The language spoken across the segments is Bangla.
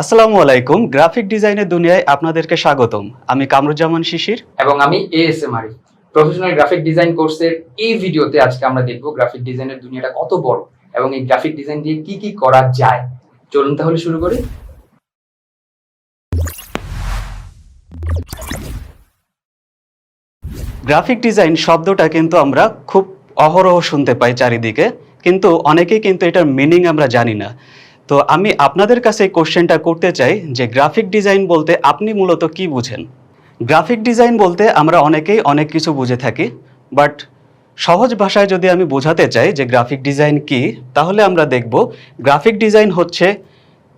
আসসালামু আলাইকুম। গ্রাফিক ডিজাইনের দুনিয়ায় আপনাদেরকে স্বাগতম। আমি কামরুজ্জামান শিশির এবং আমি ASM Arif. Professional graphic design কোর্সের এই ভিডিওতে আজকে আমরা দেখব গ্রাফিক ডিজাইনের দুনিয়াটা কত বড় এবং এই গ্রাফিক ডিজাইন দিয়ে কি কি করা যায়। চলুন তাহলে শুরু করি। গ্রাফিক ডিজাইন শব্দটা কিন্তু আমরা খুব অহরহ শুনতে পাই চারিদিকে, কিন্তু অনেকেই কিন্তু এটার মিনিং আমরা জানি না। তো আমি আপনাদের কাছে এই কোশ্চেনটা করতে চাই যে গ্রাফিক ডিজাইন বলতে আপনি মূলত কি বুঝেন? গ্রাফিক ডিজাইন বলতে আমরা অনেকেই অনেক কিছু বুঝে থাকি, বাট সহজ ভাষায় যদি আমি বোঝাতে চাই যে গ্রাফিক ডিজাইন কি, তাহলে আমরা দেখব গ্রাফিক ডিজাইন হচ্ছে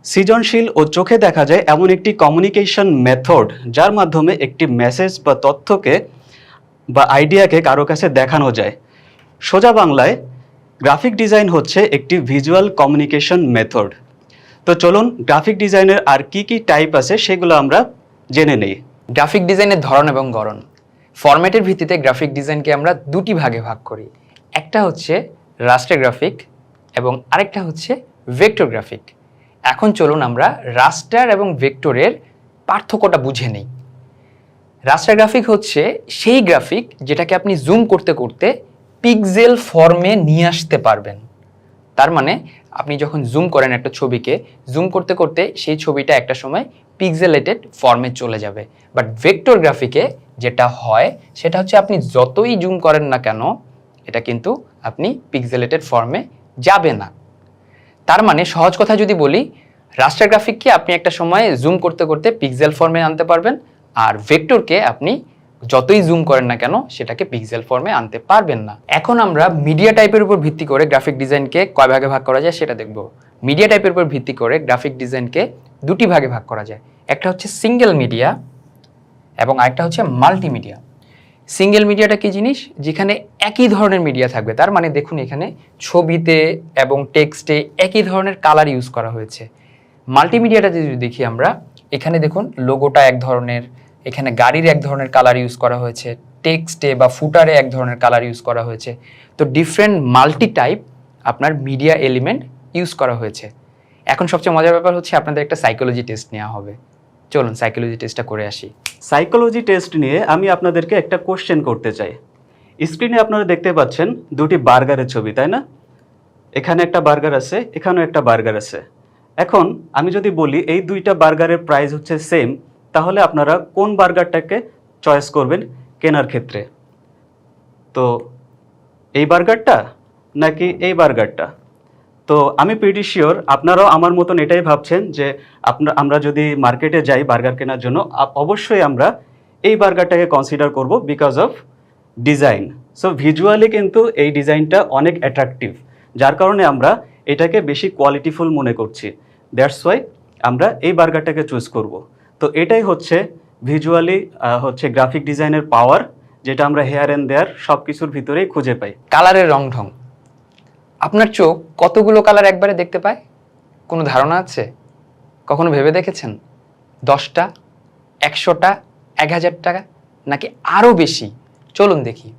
সৃজনশীল ও চোখে দেখা যায় এমন একটি কমিউনিকেশন মেথড যার মাধ্যমে একটি মেসেজ বা তথ্যকে বা আইডিয়াকে কারো কাছে দেখানো যায়। সোজা বাংলায় গ্রাফিক ডিজাইন হচ্ছে একটি ভিজুয়াল কমিউনিকেশন মেথড। তো চলুন গ্রাফিক ডিজাইনের আর কি কি টাইপ আছে সেগুলো আমরা জেনে নেই। গ্রাফিক ডিজাইনের ধরন এবং গড়ন। ফরম্যাটের ভিত্তিতে গ্রাফিক ডিজাইনকে আমরা দুটি ভাগে ভাগ করি। একটা হচ্ছে রাস্টার গ্রাফিক এবং আরেকটা হচ্ছে ভেক্টর গ্রাফিক। এখন চলুন আমরা রাস্টার এবং ভেক্টরের পার্থক্যটা বুঝে নেই। রাস্টার গ্রাফিক হচ্ছে সেই গ্রাফিক যেটাকে আপনি জুম করতে করতে পিক্সেল ফর্মে নিয়ে আসতে পারবেন। তার মানে আপনি যখন জুম করেন একটা ছবিকে, জুম করতে করতে সেই ছবিটা একটা সময় পিক্সেলেটেড ফর্মে চলে যাবে। বাট ভেক্টর গ্রাফিকে যেটা হয় সেটা হচ্ছে আপনি যতই জুম করেন না কেন এটা কিন্তু আপনি পিক্সেলেটেড ফর্মে যাবে না। তার মানে সহজ কথা যদি বলি, রাস্টার গ্রাফিককে আপনি একটা সময় জুম করতে করতে পিক্সেল ফর্মে আনতে পারবেন, আর ভেক্টরকে আপনি যতই জুম করেন না কেন সেটাকে পিক্সেল ফর্মে আনতে পারবেন না। এখন আমরা মিডিয়া টাইপের উপর ভিত্তি করে গ্রাফিক ডিজাইনকে কয় ভাগে ভাগ করা যায় সেটা দেখব। মিডিয়া টাইপের উপর ভিত্তি করে গ্রাফিক ডিজাইনকে দুটি ভাগে ভাগ করা যায়। একটা হচ্ছে সিঙ্গেল মিডিয়া এবং আরেকটা হচ্ছে মাল্টিমিডিয়া। সিঙ্গেল মিডিয়াটা কি জিনিস? যেখানে একই ধরনের মিডিয়া থাকবে। তার মানে দেখুন এখানে ছবিতে এবং টেক্সটে একই ধরনের কালার ইউজ করা হয়েছে। মাল্টিমিডিয়াটা যদি দেখি আমরা, এখানে দেখুন লোগোটা এক ধরনের, এখানে গাড়ির এক ধরনের কালার ইউজ করা হয়েছে, টেক্সটে বা ফুটারে এক ধরনের কালার ইউজ করা হয়েছে। তো ডিফারেন্ট মাল্টি টাইপ আপনার মিডিয়া এলিমেন্ট ইউজ করা হয়েছে। এখন সবচেয়ে মজার ব্যাপার হচ্ছে আপনাদের একটা সাইকোলজি টেস্ট নেওয়া হবে। চলুন সাইকোলজি টেস্টটা করে আসি। সাইকোলজি টেস্ট নিয়ে আমি আপনাদেরকে একটা কোশ্চেন করতে চাই। স্ক্রিনে আপনারা দেখতে পাচ্ছেন দুটি বার্গারের ছবি, তাই না? এখানে একটা বার্গার আছে, এখানেও একটা বার্গার আছে। এখন আমি যদি বলি এই দুইটা বার্গারের প্রাইস হচ্ছে সেম, তাহলে আপনারা কোন বার্গারটাকে চয়েস করবেন কেনার ক্ষেত্রে? তো এই বার্গারটা নাকি এই বার্গারটা? তো আমি প্রিটি শিওর আপনারাও আমার মতন এটাই ভাবছেন যে আমরা যদি মার্কেটে যাই বার্গার কেনার জন্য, অবশ্যই আমরা এই বার্গারটাকে কনসিডার করব because of design. So visually কিন্তু এই ডিজাইনটা অনেক অ্যাট্রাকটিভ, যার কারণে আমরা এটাকে বেশি কোয়ালিটিফুল মনে করছি। দ্যাটস ওয়াই আমরা এই বার্গারটাকে চুজ করব। তো এটাই হচ্ছে ভিজুয়ালি হচ্ছে গ্রাফিক ডিজাইনের পাওয়ার, যেটা আমরা হেয়ার অ্যান্ড দেয়ার সব কিছুর ভিতরেই খুঁজে পাই। কালারের রং ঢং। আপনার চোখ কতগুলো কালার একবারে দেখতে পায়? কোনো ধারণা আছে? কখনো ভেবে দেখেছেন? 10টা, 100টা, 1000 টাকা নাকি আরও বেশি? চলুন দেখি।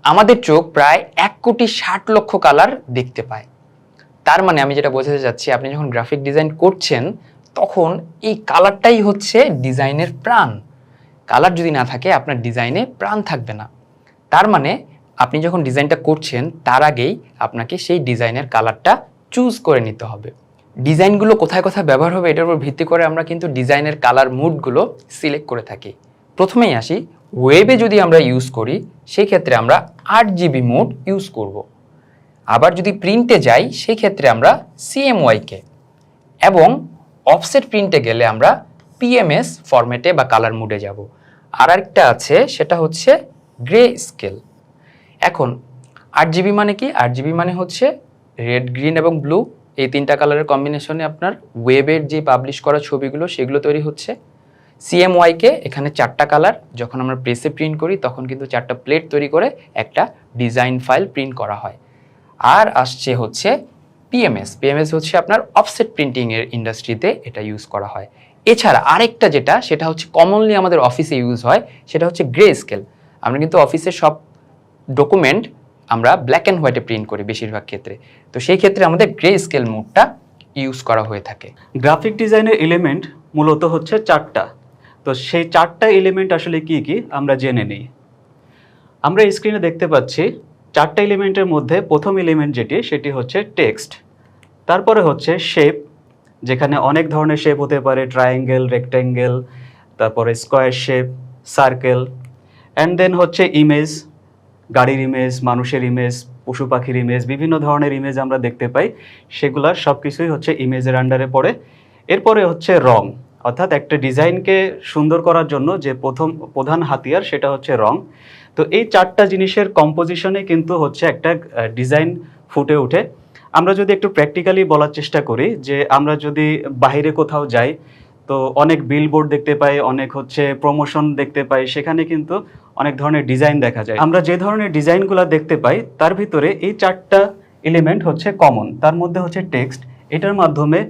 আমাদের চোখ প্রায় 1,60,00,000 কালার দেখতে পায়। তার মানে আমি যেটা বোঝাতে চাচ্ছি, আপনি যখন গ্রাফিক ডিজাইন করছেন তখন এই কালারটাই হচ্ছে ডিজাইনের প্রাণ। কালার যদি না থাকে আপনার ডিজাইনে প্রাণ থাকবে না। তার মানে আপনি যখন ডিজাইনটা করছেন তার আগেই আপনাকে সেই ডিজাইনের কালারটা চুজ করে নিতে হবে। ডিজাইনগুলো কোথায় কোথায় ব্যবহার হবে এটার উপর ভিত্তি করে আমরা কিন্তু ডিজাইনের কালার মুডগুলো সিলেক্ট করে থাকি। প্রথমেই আসি, ওয়েবে যদি আমরা ইউজ করি সেই ক্ষেত্রে আমরা 8GB মোড ইউজ করব। আবার যদি প্রিন্টে যাই সেই ক্ষেত্রে আমরা CMYK, এবং অফসেট প্রিন্টে গেলে আমরা PMS ফরম্যাটে বা কালার মুডে যাব। আর একটা আছে সেটা হচ্ছে গ্রে স্কেল। এখন 8GB মানে কি? 8GB মানে হচ্ছে রেড, গ্রিন এবং ব্লু, এই তিনটা কালারের কম্বিনেশনে আপনার ওয়েবের যে পাবলিশ করা ছবিগুলো সেগুলো তৈরি হচ্ছে। CMYK এখানে 4টা কালার, যখন আমরা প্রেসে প্রিন্ট করি তখন কিন্তু 4টা প্লেট তৈরি করে একটা ডিজাইন ফাইল প্রিন্ট করা হয়। আর আসছে হচ্ছে PMS হচ্ছে আপনার অফসেট প্রিন্টিংয়ের ইন্ডাস্ট্রিতে এটা ইউজ করা হয়। এছাড়া আরেকটা যেটা, সেটা হচ্ছে কমনলি আমাদের অফিসে ইউজ হয়, সেটা হচ্ছে গ্রে স্কেল। আমরা কিন্তু অফিসের সব ডকুমেন্ট আমরা ব্ল্যাক অ্যান্ড হোয়াইটে প্রিন্ট করি বেশিরভাগ ক্ষেত্রে। তো সেই ক্ষেত্রে আমাদের গ্রে স্কেল মোডটা ইউজ করা হয়ে থাকে। গ্রাফিক ডিজাইনের এলিমেন্ট মূলত হচ্ছে 4টা। তো সেই 4টা এলিমেন্ট আসলে কি কি আমরা জেনে নিই। আমরা স্ক্রিনে দেখতে পাচ্ছি 4টা এলিমেন্টের মধ্যে প্রথম এলিমেন্ট যেটি সেটি হচ্ছে টেক্সট, তারপরে হচ্ছে শেপ, যেখানে অনেক ধরনের শেপ হতে পারে, ট্রায়াঙ্গেল, রেক্ট্যাঙ্গেল, তারপরে square shape, circle, and then হচ্ছে ইমেজ, গাড়ির ইমেজ, মানুষের ইমেজ, পশু পাখির ইমেজ, বিভিন্ন ধরনের ইমেজ আমরা দেখতে পাই, সেগুলার সব কিছুই হচ্ছে ইমেজের আন্ডারে পড়ে। এরপরে হচ্ছে রং, অর্থাৎ একটা ডিজাইনকে সুন্দর করার জন্য যে প্রধান হাতিয়ার সেটা হচ্ছে রং। তো এই 4টা জিনিসের কম্পোজিশনে কিন্তু হচ্ছে একটা ডিজাইন ফুটে ওঠে। আমরা যদি একটু প্র্যাকটিক্যালি বলার চেষ্টা করি, যে আমরা যদি বাইরে কোথাও যাই তো অনেক বিলবোর্ড দেখতে পাই, অনেক হচ্ছে প্রমোশন দেখতে পাই, সেখানে কিন্তু অনেক ধরনের ডিজাইন দেখা যায়। আমরা যে ধরনের ডিজাইনগুলো দেখতে পাই তার ভিতরে এই 4টা এলিমেন্ট হচ্ছে কমন। তার মধ্যে হচ্ছে টেক্সট, এটার মাধ্যমে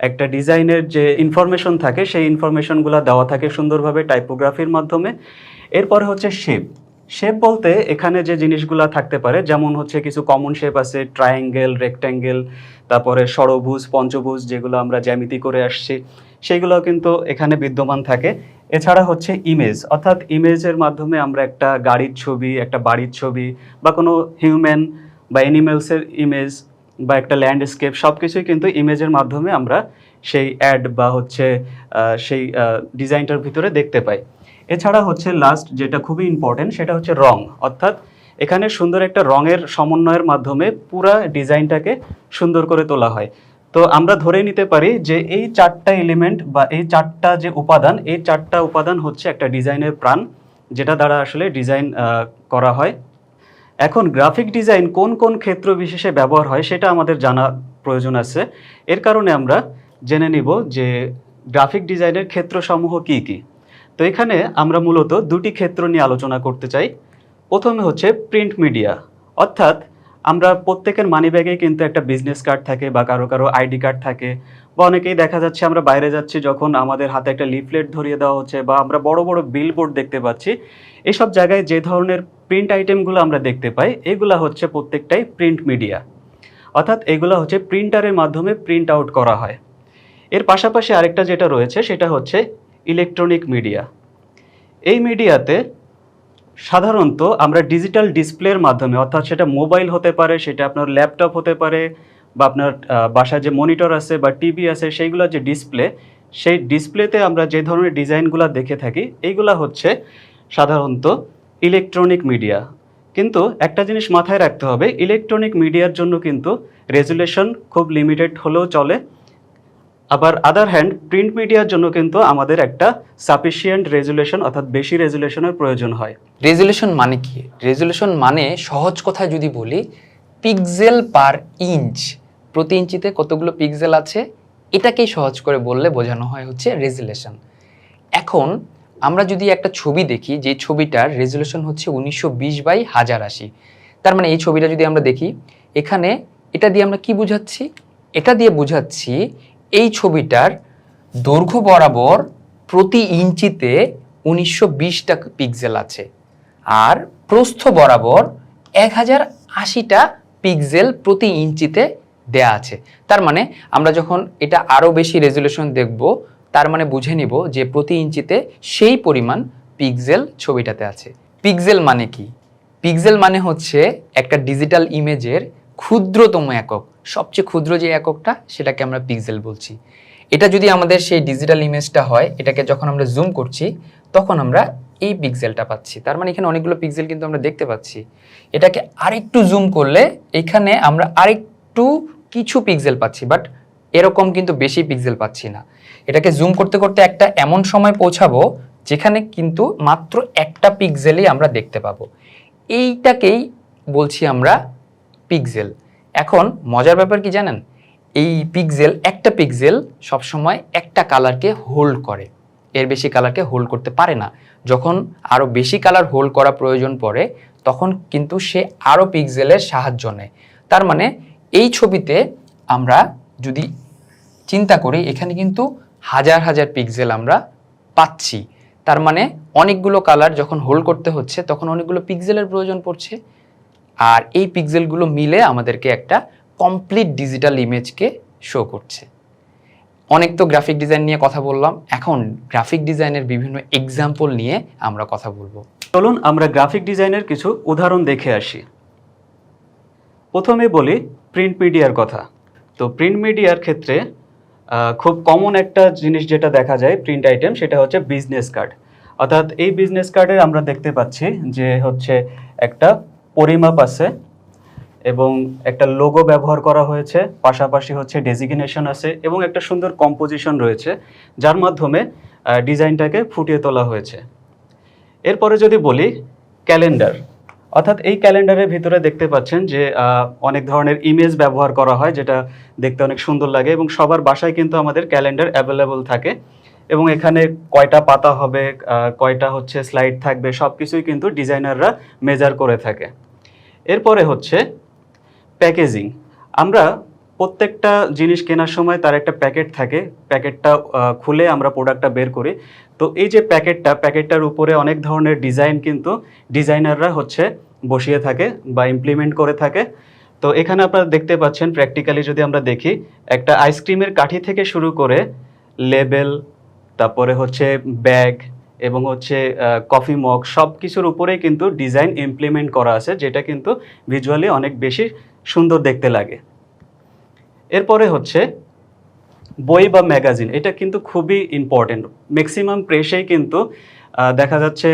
একটা ডিজাইনের যে ইনফরমেশন থাকে সেই ইনফরমেশনগুলো দেওয়া থাকে সুন্দরভাবে টাইপোগ্রাফির মাধ্যমে। এরপরে হচ্ছে শেপ। শেপ বলতে এখানে যে জিনিসগুলো থাকতে পারে, যেমন হচ্ছে কিছু কমন শেপ আছে, ট্রায়াঙ্গেল, রেক্ট্যাঙ্গেল, তারপরে ষড়ভুজ, পঞ্চভুজ, যেগুলো আমরা জ্যামিতি করে আসছি সেইগুলো কিন্তু এখানে বিদ্যমান থাকে। এছাড়া হচ্ছে ইমেজ, অর্থাৎ ইমেজের মাধ্যমে আমরা একটা গাড়ির ছবি, একটা বাড়ির ছবি, বা কোনো হিউম্যান বা অ্যানিমেলসের ইমেজ বা একটা ল্যান্ডস্কেপ, সব কিছুই কিন্তু ইমেজের মাধ্যমে আমরা সেই অ্যাড বা হচ্ছে সেই ডিজাইনটার ভিতরে দেখতে পাই। এছাড়া হচ্ছে লাস্ট যেটা খুবই ইম্পর্টেন্ট সেটা হচ্ছে রং, অর্থাৎ এখানে সুন্দর একটা রঙের সমন্বয়ের মাধ্যমে পুরা ডিজাইনটাকে সুন্দর করে তোলা হয়। তো আমরা ধরে নিতে পারি যে এই 4টা এলিমেন্ট বা এই 4টা যে উপাদান, এই 4টা উপাদান হচ্ছে একটা ডিজাইনের প্রাণ, যেটা দ্বারা আসলে ডিজাইন করা হয়। এখন গ্রাফিক ডিজাইন কোন কোন ক্ষেত্র বিশেষে ব্যবহার হয় সেটা আমাদের জানা প্রয়োজন আছে। এর কারণে আমরা জেনে নিব যে গ্রাফিক ডিজাইনের ক্ষেত্রসমূহ কি কি। তো এখানে আমরা মূলত 2টি ক্ষেত্র নিয়ে আলোচনা করতে চাই। প্রথমে হচ্ছে প্রিন্ট মিডিয়া, অর্থাৎ আমরা প্রত্যেকের মানিব্যাগে কিন্তু একটা বিজনেস কার্ড থাকে বা কারো কারো আইডি কার্ড থাকে, বা অনেকেই দেখা যাচ্ছে আমরা বাইরে যাচ্ছি যখন আমাদের হাতে একটা লিফলেট ধরিয়ে দেওয়া হচ্ছে, বা আমরা বড় বড় বিলবোর্ড দেখতে পাচ্ছি, এসব জায়গায় যে ধরনের প্রিন্ট আইটেমগুলো আমরা দেখতে পাই এগুলা হচ্ছে প্রত্যেকটাই প্রিন্ট মিডিয়া, অর্থাৎ এগুলো হচ্ছে প্রিন্টারের মাধ্যমে প্রিন্ট আউট করা হয়। এর পাশাপাশি আরেকটা যেটা রয়েছে সেটা হচ্ছে ইলেকট্রনিক মিডিয়া। এই মিডিয়াতে সাধারণত আমরা ডিজিটাল ডিসপ্লের মাধ্যমে, অর্থাৎ সেটা মোবাইল হতে পারে, সেটা আপনার ল্যাপটপ হতে পারে, বা আপনার বাসায় যে মনিটর আছে বা টিভি আছে সেইগুলো যে ডিসপ্লে, সেই ডিসপ্লেতে আমরা যে ধরনের ডিজাইনগুলো দেখে থাকি এইগুলা হচ্ছে সাধারণত ইলেকট্রনিক মিডিয়া। কিন্তু একটা জিনিস মাথায় রাখতে হবে, ইলেকট্রনিক মিডিয়ার জন্য কিন্তু রেজুলেশন খুব লিমিটেড হলেও চলে। আবার আদার হ্যান্ড প্রিন্ট মিডিয়ার জন্য কিন্তু আমাদের একটা সাফিসিয়েন্ট রেজুলেশন, অর্থাৎ বেশি রেজুলেশনের প্রয়োজন হয়। রেজুলেশন মানে কি? রেজুলেশন মানে সহজ কথায় যদি বলি, পিক্সেল পার ইঞ্চ, প্রতি ইঞ্চিতে কতগুলো পিক্সেল আছে এটাকেই সহজ করে বললে বোঝানো হয় হচ্ছে রেজুলেশন। এখন আমরা যদি একটা ছবি দেখি, যে ছবিটার রেজুলেশন হচ্ছে 1920x1080, তার মানে এই ছবিটা যদি আমরা দেখি, এখানে এটা দিয়ে আমরা কি বুঝাচ্ছি? এটা দিয়ে বুঝাচ্ছি এই ছবিটার দৈর্ঘ্য বরাবর প্রতি ইঞ্চিতে 1920টা পিক্সেল আছে, আর প্রস্থ বরাবর 1080টা পিক্সেল প্রতি ইঞ্চিতে দেয়া আছে। তার মানে আমরা যখন এটা আরও বেশি রেজুলেশন দেখব, তার মানে বুঝে নিব যে প্রতি ইঞ্চিতে সেই পরিমাণ পিক্সেল ছবিটাতে আছে। পিক্সেল মানে কি? পিক্সেল মানে হচ্ছে একটা ডিজিটাল ইমেজের ক্ষুদ্রতম একক, সবচেয়ে ক্ষুদ্র যে এককটা সেটাকে আমরা পিক্সেল বলছি। এটা যদি আমাদের সেই ডিজিটাল ইমেজটা হয়, এটাকে যখন আমরা জুম করছি তখন আমরা এই পিক্সেলটা পাচ্ছি। তার মানে এখানে অনেকগুলো পিক্সেল কিন্তু আমরা দেখতে পাচ্ছি। এটাকে আরেকটু জুম করলে এখানে আমরা আরেকটু কিছু পিক্সেল পাচ্ছি, বাট এরকম কিন্তু বেশি পিক্সেল পাচ্ছি না। এটাকে জুম করতে করতে একটা এমন সময় পৌঁছাবো যেখানে কিন্তু মাত্র একটা পিক্সেলই আমরা দেখতে পাবো। এইটাকেই বলছি আমরা পিক্সেল। এখন মজার ব্যাপার কি জানেন? এই পিক্সেল, একটা পিক্সেল সবসময় একটা কালারকে হোল্ড করে, এর বেশি কালারকে হোল্ড করতে পারে না। যখন আরও বেশি কালার হোল্ড করা প্রয়োজন পড়ে তখন কিন্তু সে আরও পিক্সেলের সাহায্য নেয়। তার মানে এই ছবিতে আমরা যদি চিন্তা করি, এখানে কিন্তু হাজার হাজার পিক্সেল আমরা পাচ্ছি। তার মানে অনেকগুলো কালার যখন হোল্ড করতে হচ্ছে তখন অনেকগুলো পিক্সেলের প্রয়োজন পড়ছে, আর এই পিক্সেলগুলো মিলে আমাদেরকে একটা কমপ্লিট ডিজিটাল ইমেজকে শো করছে। অনেক তো গ্রাফিক ডিজাইন নিয়ে কথা বললাম, এখন গ্রাফিক ডিজাইনের বিভিন্ন এক্সাম্পল নিয়ে আমরা কথা বলবো। চলুন আমরা গ্রাফিক ডিজাইনের কিছু উদাহরণ দেখে আসি। প্রথমে বলি প্রিন্ট মিডিয়ার কথা। তো প্রিন্ট মিডিয়ার ক্ষেত্রে খুব কমন একটা জিনিস যেটা দেখা যায় প্রিন্ট আইটেম, সেটা হচ্ছে বিজনেস কার্ড। অর্থাৎ এই বিজনেস কার্ডের আমরা দেখতে পাচ্ছি যে হচ্ছে একটা পরিমাপ আছে এবং একটা লোগো ব্যবহার করা হয়েছে, পাশাপাশি হচ্ছে ডেজিগনেশন আছে এবং একটা সুন্দর কম্পোজিশন রয়েছে যার মাধ্যমে ডিজাইনটাকে ফুটিয়ে তোলা হয়েছে। এরপরে যদি বলি ক্যালেন্ডার, অর্থাৎ এই ক্যালেন্ডারের ভিতরে দেখতে পাচ্ছেন যে অনেক ধরনের ইমেজ ব্যবহার করা হয় যেটা দেখতে অনেক সুন্দর লাগে এবং সবার বাসায় কিন্তু আমাদের ক্যালেন্ডার অ্যাভেলেবল থাকে এবং এখানে কয়টা পাতা হবে, কয়টা হচ্ছে স্লাইড থাকবে, সব কিছুই কিন্তু ডিজাইনাররা মেজার করে থাকে। এরপরে হচ্ছে প্যাকেজিং। আমরা প্রত্যেকটা জিনিস কেনার সময় তার একটা প্যাকেট থাকে, প্যাকেটটা খুলে আমরা প্রোডাক্টটা বের করি। তো এই যে প্যাকেটটার উপরে অনেক ধরনের ডিজাইন কিন্তু ডিজাইনাররা হচ্ছে বসিয়ে থাকে বা ইমপ্লিমেন্ট করে থাকে। তো এখানে আপনারা দেখতে পাচ্ছেন প্র্যাকটিক্যালি যদি আমরা দেখি, একটা আইসক্রিমের কাঠি থেকে শুরু করে লেবেল, তারপরে হচ্ছে ব্যাগ এবং হচ্ছে কফি মগ, সব কিছুর উপরেই কিন্তু ডিজাইন ইমপ্লিমেন্ট করা আছে, যেটা কিন্তু ভিজুয়ালি অনেক বেশি সুন্দর দেখতে লাগে। এরপরে হচ্ছে বই বা ম্যাগাজিন, এটা কিন্তু খুবই ইম্পর্টেন্ট। ম্যাক্সিমাম প্রেসেই কিন্তু দেখা যাচ্ছে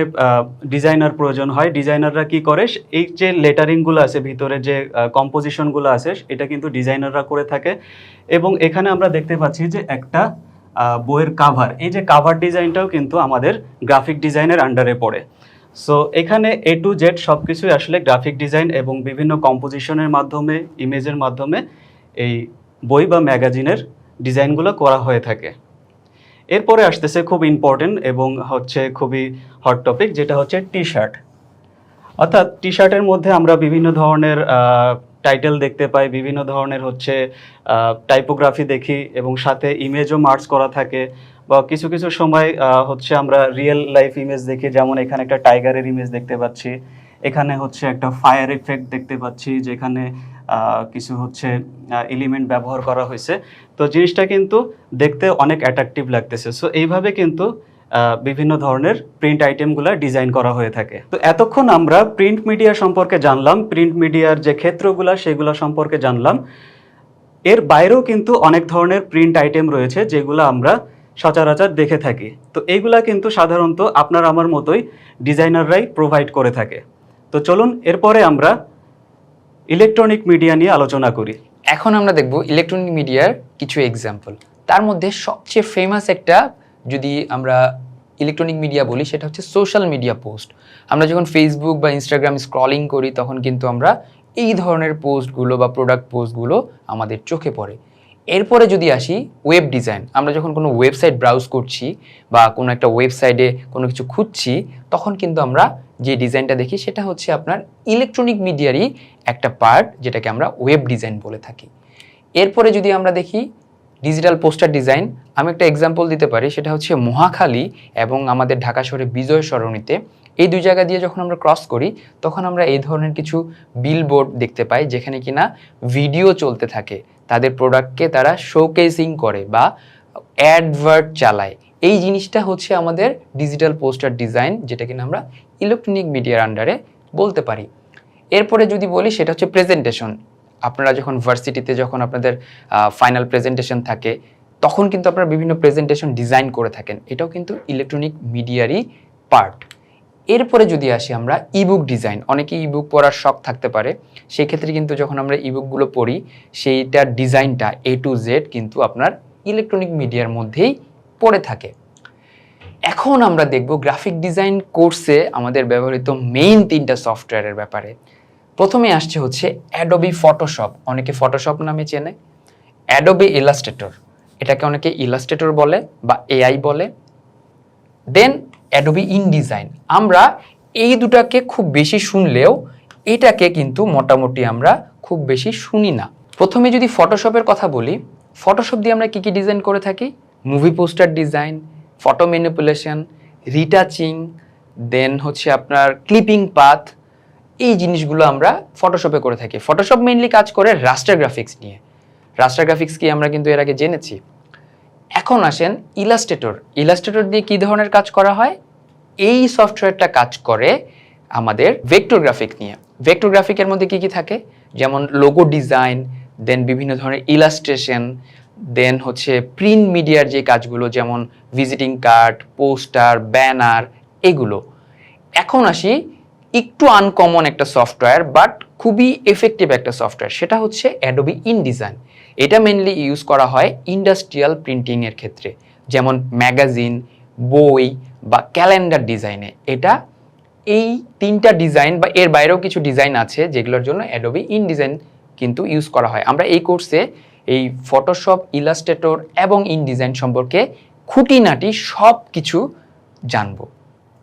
ডিজাইনার প্রয়োজন হয়। ডিজাইনাররা কি করে, এই যে লেটারিংগুলো আছে ভিতরে, যে কম্পোজিশনগুলো আছে, এটা কিন্তু ডিজাইনাররা করে থাকে। এবং এখানে আমরা দেখতে পাচ্ছি যে একটা বইয়ের কাভার, এই যে কাভার ডিজাইনটাও কিন্তু আমাদের গ্রাফিক ডিজাইনের আন্ডারে পড়ে। সো এখানে A to Z সব কিছুই আসলে গ্রাফিক ডিজাইন এবং বিভিন্ন কম্পোজিশনের মাধ্যমে, ইমেজের মাধ্যমে এই বই বা ম্যাগাজিনের ডিজাইনগুলো করা হয়ে থাকে। এরপরে আসতেছে খুব ইম্পর্টেন্ট এবং হচ্ছে খুবই হট টপিক, যেটা হচ্ছে টি শার্ট। অর্থাৎ টি শার্টের মধ্যে আমরা বিভিন্ন ধরনের টাইটেল দেখতে পাই, বিভিন্ন ধরনের হচ্ছে টাইপোগ্রাফি দেখি এবং সাথে ইমেজও মার্চ করা থাকে, বা কিছু কিছু সময় হচ্ছে আমরা রিয়েল লাইফ ইমেজ দেখি, যেমন এখানে একটা টাইগারের ইমেজ দেখতে পাচ্ছি, এখানে হচ্ছে একটা ফায়ার এফেক্ট দেখতে পাচ্ছি, যেখানে কিছু হচ্ছে এলিমেন্ট ব্যবহার করা হয়েছে। তো জিনিসটা কিন্তু দেখতে অনেক অ্যাট্রাকটিভ লাগতেছে। সো এইভাবে কিন্তু বিভিন্ন ধরনের প্রিন্ট আইটেমগুলো ডিজাইন করা হয়ে থাকে। তো এতক্ষণ আমরা প্রিন্ট মিডিয়া সম্পর্কে জানলাম, প্রিন্ট মিডিয়ার যে ক্ষেত্রগুলো সেগুলো সম্পর্কে জানলাম। এর বাইরেও কিন্তু অনেক ধরনের প্রিন্ট আইটেম রয়েছে যেগুলো আমরা সচরাচর দেখে থাকি। তো এইগুলা কিন্তু সাধারণত আপনার আমার মতোই ডিজাইনাররাই প্রোভাইড করে থাকে। তো চলুন এরপরে আমরা ইলেকট্রনিক মিডিয়া নিয়ে আলোচনা করি। এখন আমরা দেখব ইলেকট্রনিক মিডিয়ার কিছু এক্সাম্পল। তার মধ্যে সবচেয়ে ফেমাস একটা, যদি আমরা ইলেকট্রনিক মিডিয়া বলি, সেটা হচ্ছে সোশ্যাল মিডিয়া পোস্ট। আমরা যখন ফেসবুক বা ইনস্টাগ্রাম স্ক্রলিং করি তখন কিন্তু আমরা এই ধরনের পোস্টগুলো বা প্রোডাক্ট পোস্টগুলো আমাদের চোখে পড়ে। এরপরে যদি আসি ওয়েব ডিজাইন, আমরা যখন কোনো ওয়েবসাইট ব্রাউজ করছি বা কোনো একটা ওয়েবসাইটে কোনো কিছু খুঁজছি, তখন কিন্তু আমরা যে ডিজাইনটা দেখি সেটা হচ্ছে আপনার ইলেকট্রনিক মিডিয়ারই একটা পার্ট, যেটাকে আমরা ওয়েব ডিজাইন বলে থাকি। এরপরে যদি আমরা দেখি ডিজিটাল পোস্টার ডিজাইন, আমি একটা এক্সাম্পল দিতে পারি, সেটা হচ্ছে মহাখালী এবং আমাদের ঢাকা শহরে বিজয় সরণিতে, এই দুই জায়গা দিয়ে যখন আমরা ক্রস করি তখন আমরা এই ধরনের কিছু বিলবোর্ড দেখতে পাই, যেখানে কিনা ভিডিও চলতে থাকে, তাদের প্রোডাক্টকে তারা শোকেসিং করে বা অ্যাডভার্ট চালায়। এই জিনিসটা হচ্ছে আমাদের ডিজিটাল পোস্টার ডিজাইন, যেটা কিনা আমরা ইলেকট্রনিক মিডিয়ার আন্ডারে বলতে পারি। এরপরে যদি বলি সেটা হচ্ছে প্রেজেন্টেশন। আপনারা যখন ভার্সিটিতে যখন আপনাদের ফাইনাল প্রেজেন্টেশন থাকে তখন কিন্তু আপনারা বিভিন্ন প্রেজেন্টেশন ডিজাইন করে থাকেন, এটাও কিন্তু ইলেকট্রনিক মিডিয়ারই পার্ট। এরপরে যদি আসি আমরা ইবুক ডিজাইন, অনেকেই ইবুক পড়ার শখ থাকতে পারে, সেই ক্ষেত্রে কিন্তু যখন আমরা ইবুকগুলো পড়ি সেইটার ডিজাইনটা A to Z কিন্তু আপনার ইলেকট্রনিক মিডিয়ার মধ্যেই পড়ে থাকে। এখন আমরা দেখব গ্রাফিক ডিজাইন কোর্সে আমাদের ব্যবহৃত মেইন 3টা সফটওয়্যারের ব্যাপারে। প্রথমে আসছে হচ্ছে অ্যাডোবি ফটোশপ, অনেকে ফটোশপ নামে চেনে। অ্যাডোবি ইলাস্ট্রেটর, এটাকে অনেকে ইলাস্ট্রেটর বলে বা AI বলে। দেন অ্যাডোবি ইনডিজাইন, আমরা এই দুটাকে খুব বেশি শুনলেও এটাকে কিন্তু মোটামুটি আমরা খুব বেশি শুনি না। প্রথমে যদি ফটোশপের কথা বলি, ফটোশপ দিয়ে আমরা কি কি ডিজাইন করে থাকি? Movie poster design, photo manipulation, retouching, then হচ্ছে আপনার ক্লিপিং পাথ, এই জিনিসগুলো আমরা ফটোশপে করে থাকি। ফটোশপ মেইনলি কাজ করে রাস্টার গ্রাফিক্স নিয়ে। রাস্টার গ্রাফিক্স কি আমরা কিন্তু এর আগে জেনেছি। এখন আসেন ইলাস্ট্রেটর। ইলাস্ট্রেটর দিয়ে কি ধরনের কাজ করা হয়? এই সফটওয়্যারটা কাজ করে আমাদের ভেক্টর গ্রাফিক নিয়ে। ভেক্টর গ্রাফিকের মধ্যে কি কি থাকে? যেমন লোগো ডিজাইন, দেন বিভিন্ন ধরনের ইলাস্ট্রেশন, দেন হচ্ছে প্রিন্ট মিডিয়ার যে কাজগুলো, যেমন ভিজিটিং কার্ড, পোস্টার, ব্যানার, এগুলো। এখন আসি একটু আনকমন একটা সফটওয়্যার, বাট খুবই এফেক্টিভ একটা সফটওয়্যার, সেটা হচ্ছে অ্যাডোবি ইনডিজাইন। এটা মেনলি ইউজ করা হয় ইন্ডাস্ট্রিয়াল প্রিন্টিংয়ের ক্ষেত্রে, যেমন ম্যাগাজিন, বই বা ক্যালেন্ডার ডিজাইনে। এটা এই তিনটা ডিজাইন বা এর বাইরেও কিছু ডিজাইন আছে যেগুলোর জন্য অ্যাডোবি ইনডিজাইন কিন্তু ইউজ করা হয়। আমরা এই কোর্সে এই ফটোশপ, ইলাস্ট্রেটর এবং ইনডিজাইন সম্পর্কে খুঁটিনাটি সব কিছু জানবো।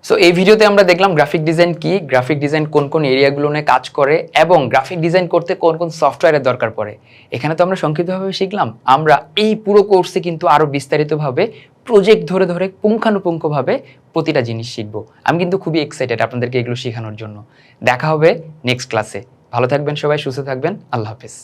সো এই ভিডিওতে আমরা দেখলাম গ্রাফিক ডিজাইন কি, গ্রাফিক ডিজাইন কোন কোন এরিয়াগুলো নিয়ে কাজ করে এবং গ্রাফিক ডিজাইন করতে কোন কোন সফটওয়্যারের দরকার পড়ে। এখানে তো আমরা সংক্ষিপ্তভাবে শিখলাম। আমরা এই পুরো কোর্সে কিন্তু আরও বিস্তারিতভাবে প্রজেক্ট ধরে ধরে পুঙ্খানুপুঙ্খভাবে প্রতিটা জিনিস শিখবো। আমি কিন্তু খুবই এক্সাইটেড আপনাদেরকে এগুলো শেখানোর জন্য। দেখা হবে নেক্সট ক্লাসে। ভালো থাকবেন সবাই, সুস্থ থাকবেন। আল্লাহ হাফেজ।